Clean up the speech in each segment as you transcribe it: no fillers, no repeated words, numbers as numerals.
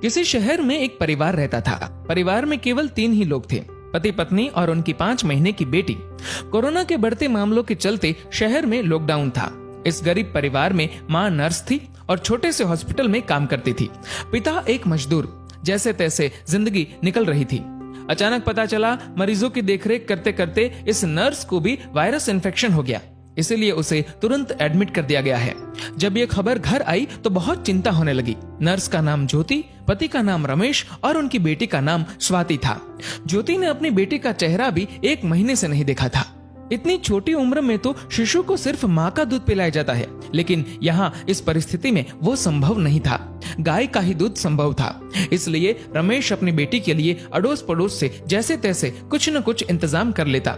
किसी शहर में एक परिवार रहता था। परिवार में केवल 3 ही लोग थे, पति पत्नी और उनकी 5 महीने की बेटी। कोरोना के बढ़ते मामलों के चलते शहर में लॉकडाउन था। इस गरीब परिवार में माँ नर्स थी और छोटे से हॉस्पिटल में काम करती थी। पिता एक मजदूर। जैसे तैसे जिंदगी निकल रही थी। अचानक पता चला मरीजों की देखरेख करते करते इस नर्स को भी वायरस इन्फेक्शन हो गया, इसीलिए उसे तुरंत एडमिट कर दिया गया है। जब ये खबर घर आई तो बहुत चिंता होने लगी। नर्स का नाम ज्योति, पति का नाम रमेश और उनकी बेटी का नाम स्वाति था। ज्योति ने अपनी बेटी का चेहरा भी 1 महीने से नहीं देखा था। इतनी छोटी उम्र में तो शिशु को सिर्फ माँ का दूध पिलाया जाता है, लेकिन यहाँ इस परिस्थिति में वो संभव नहीं था। गाय का ही दूध संभव था। इसलिए रमेश अपनी बेटी के लिए अड़ोस पड़ोस से जैसे तैसे कुछ न कुछ इंतजाम कर लेता,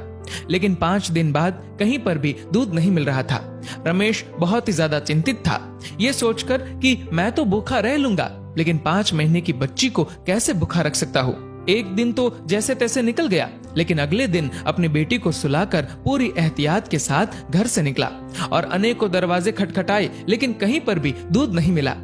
लेकिन 5 दिन बाद कहीं पर भी दूध नहीं मिल रहा था। रमेश बहुत ही ज्यादा चिंतित था, ये सोचकर कि मैं तो भूखा रह लूंगा, लेकिन 5 महीने की बच्ची को कैसे भूखा रख सकता हूँ। एक दिन तो जैसे तैसे निकल गया, लेकिन अगले दिन अपनी बेटी को सुलाकर पूरी एहतियात के साथ घर से निकला और अनेकों दरवाजे खटखटाए, लेकिन कहीं पर भी दूध नहीं मिला।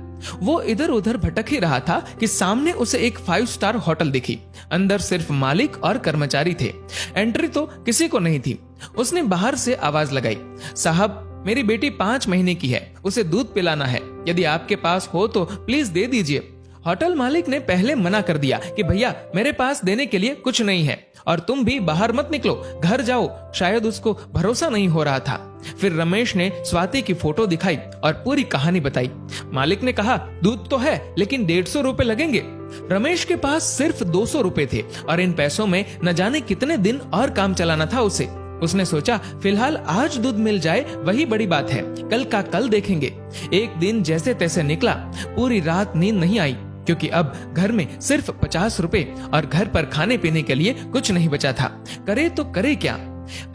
वो इधर उधर भटक ही रहा था कि सामने उसे एक 5 स्टार होटल दिखी। अंदर सिर्फ मालिक और कर्मचारी थे। एंट्री तो किसी को नहीं थी। उसने बाहर से आवाज लगाई, साहब मेरी बेटी 5 महीने की है, उसे दूध पिलाना है, यदि आपके पास हो तो प्लीज दे दीजिए। होटल मालिक ने पहले मना कर दिया कि भैया मेरे पास देने के लिए कुछ नहीं है और तुम भी बाहर मत निकलो, घर जाओ। शायद उसको भरोसा नहीं हो रहा था। फिर रमेश ने स्वाति की फोटो दिखाई और पूरी कहानी बताई। मालिक ने कहा, दूध तो है लेकिन 150 रुपए लगेंगे। रमेश के पास सिर्फ 200 रुपए थे और इन पैसों में न जाने कितने दिन और काम चलाना था उसे। उसने सोचा फिलहाल आज दूध मिल जाए वही बड़ी बात है, कल का कल देखेंगे। एक दिन जैसे तैसे निकला। पूरी रात नींद नहीं आई, क्योंकि अब घर में सिर्फ 50 रुपए और घर पर खाने पीने के लिए कुछ नहीं बचा था। करे तो करे क्या।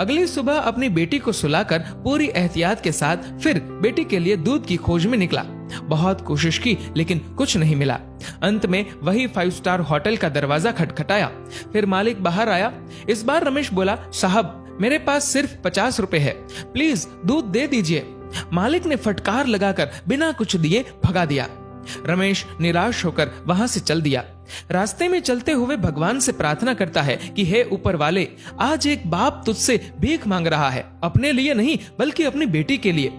अगली सुबह अपनी बेटी को सुलाकर पूरी एहतियात के साथ फिर बेटी के लिए दूध की खोज में निकला। बहुत कोशिश की लेकिन कुछ नहीं मिला। अंत में वही 5 स्टार होटल का दरवाजा खटखटाया। फिर मालिक बाहर आया। इस बार रमेश बोला, साहब मेरे पास सिर्फ 50 रुपए है, प्लीज दूध दे दीजिए। मालिक ने फटकार लगाकर बिना कुछ दिए भगा दिया। रमेश निराश होकर वहां से चल दिया। रास्ते में चलते हुए भगवान से प्रार्थना करता है कि हे ऊपर वाले, आज एक बाप तुझसे भीख मांग रहा है, अपने लिए नहीं बल्कि अपनी बेटी के लिए।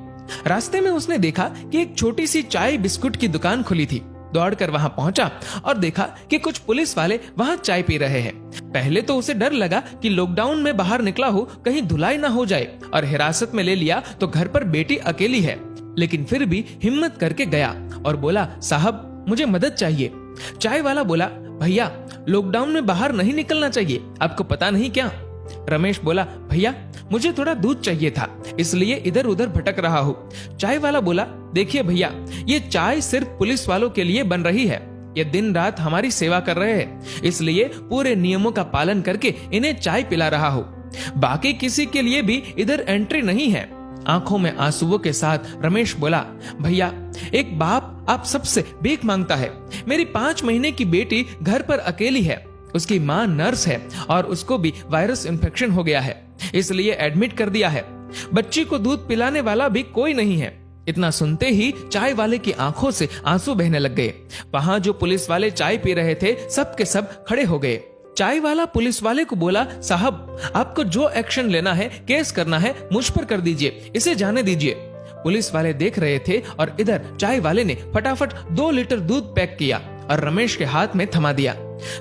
रास्ते में उसने देखा कि एक छोटी सी चाय बिस्कुट की दुकान खुली थी। दौड़कर वहां पहुंचा और देखा कि कुछ पुलिस वाले वहां चाय पी रहे हैं। पहले तो उसे डर लगा कि लॉकडाउन में बाहर निकला हो कहीं धुलाई ना हो जाए और हिरासत में ले लिया तो घर पर बेटी अकेली है, लेकिन फिर भी हिम्मत करके गया और बोला, साहब मुझे मदद चाहिए। चाय वाला बोला, भैया लॉकडाउन में बाहर नहीं निकलना चाहिए, आपको पता नहीं क्या। रमेश बोला, भैया मुझे थोड़ा दूध चाहिए था, इसलिए इधर उधर भटक रहा हूँ। चाय वाला बोला, देखिए भैया ये चाय सिर्फ पुलिस वालों के लिए बन रही है, ये दिन रात हमारी सेवा कर रहे हैं, इसलिए पूरे नियमों का पालन करके इन्हें चाय पिला रहा हूँ। बाकी किसी के लिए भी इधर एंट्री नहीं है। आंखों में आंसुओं के साथ रमेश बोला, भैया एक बाप आप सबसे भीख मांगता है। मेरी 5 महीने की बेटी घर पर अकेली है, उसकी माँ नर्स है और उसको भी वायरस इन्फेक्शन हो गया है, इसलिए एडमिट कर दिया है। बच्ची को दूध पिलाने वाला भी कोई नहीं है। इतना सुनते ही चाय वाले की आंखों से आंसू बहने लग गए। वहां जो पुलिस वाले चाय पी रहे थे सब के सब खड़े हो गए। चाय वाला पुलिस वाले को बोला, साहब आपको जो एक्शन लेना है, केस करना है, मुझ पर कर दीजिए, इसे जाने दीजिए। पुलिस वाले देख रहे थे और इधर चाय वाले ने फटाफट 2 लीटर दूध पैक किया और रमेश के हाथ में थमा दिया।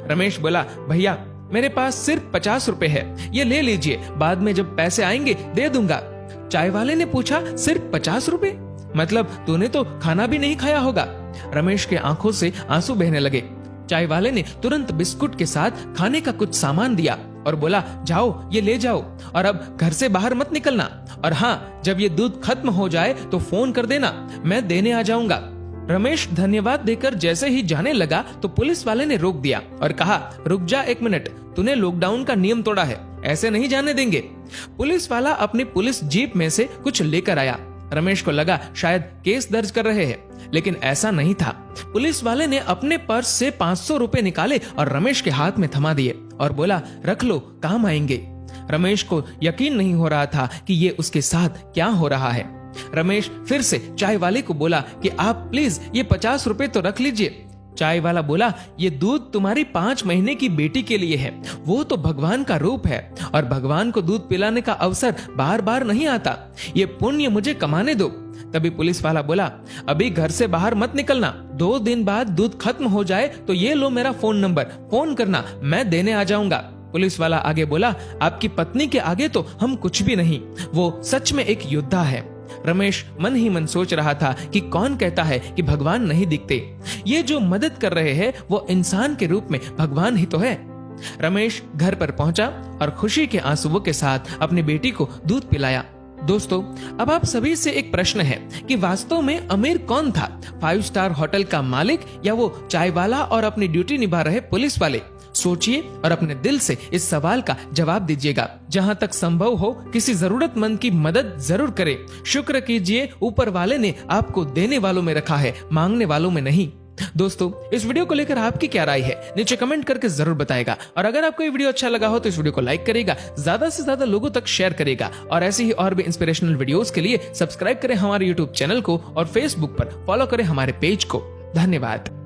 रमेश बोला, भैया मेरे पास सिर्फ 50 रुपए है, ये ले लीजिए, बाद में जब पैसे आएंगे दे दूंगा। चाय वाले ने पूछा, सिर्फ 50 रुपए? मतलब तूने तो खाना भी नहीं खाया होगा। रमेश के आंखों से आंसू बहने लगे। चाय वाले ने तुरंत बिस्कुट के साथ खाने का कुछ सामान दिया और बोला, जाओ ये ले जाओ और अब घर से बाहर मत निकलना, और हाँ जब ये दूध खत्म हो जाए तो फोन कर देना, मैं देने आ जाऊंगा। रमेश धन्यवाद देकर जैसे ही जाने लगा तो पुलिस वाले ने रोक दिया और कहा, रुक जा 1 मिनट, तूने लॉकडाउन का नियम तोड़ा है, ऐसे नहीं जाने देंगे। पुलिस वाला अपनी पुलिस जीप में से कुछ लेकर आया। रमेश को लगा शायद केस दर्ज कर रहे हैं, लेकिन ऐसा नहीं था। पुलिस वाले ने अपने पर्स से 500 रुपए निकाले और रमेश के हाथ में थमा दिए और बोला, रख लो, काम आएंगे। रमेश को यकीन नहीं हो रहा था कि ये उसके साथ क्या हो रहा है। रमेश फिर से चाय वाले को बोला कि आप प्लीज ये 50 रुपए तो रख लीजिए। चाय वाला बोला, ये दूध तुम्हारी 5 महीने की बेटी के लिए है। वो तो भगवान का रूप है और भगवान को दूध पिलाने का अवसर बार बार नहीं आता। ये पुण्य मुझे कमाने दो। तभी पुलिस वाला बोला, अभी घर से बाहर मत निकलना, 2 दिन बाद दूध खत्म हो जाए तो ये लो मेरा फोन नंबर, फोन करना, मैं देने आ जाऊंगा। पुलिस वाला आगे बोला, आपकी पत्नी के आगे तो हम कुछ भी नहीं, वो सच में एक योद्धा है। रमेश मन ही मन सोच रहा था कि कौन कहता है कि भगवान नहीं दिखते। ये जो मदद कर रहे हैं वो इंसान के रूप में भगवान ही तो है। रमेश घर पर पहुंचा और खुशी के आंसुओं के साथ अपनी बेटी को दूध पिलाया। दोस्तों, अब आप सभी से एक प्रश्न है कि वास्तव में अमीर कौन था, 5 स्टार होटल का मालिक या वो चाय वाला और अपनी ड्यूटी निभा रहे पुलिस वाले? सोचिए और अपने दिल से इस सवाल का जवाब दीजिएगा। जहां तक संभव हो किसी जरूरतमंद की मदद जरूर करें। शुक्र कीजिए, ऊपर वाले ने आपको देने वालों में रखा है, मांगने वालों में नहीं। दोस्तों, इस वीडियो को लेकर आपकी क्या राय है नीचे कमेंट करके जरूर बताएगा। और अगर आपको ये वीडियो अच्छा लगा हो तो इस वीडियो को लाइक करेगा, ज्यादा से ज्यादा लोगों तक शेयर करेगा और ऐसे ही और भी इंस्पिरेशनल वीडियोस के लिए सब्सक्राइब करें हमारे यूट्यूब चैनल को और फेसबुक पर फॉलो करें हमारे पेज को। धन्यवाद।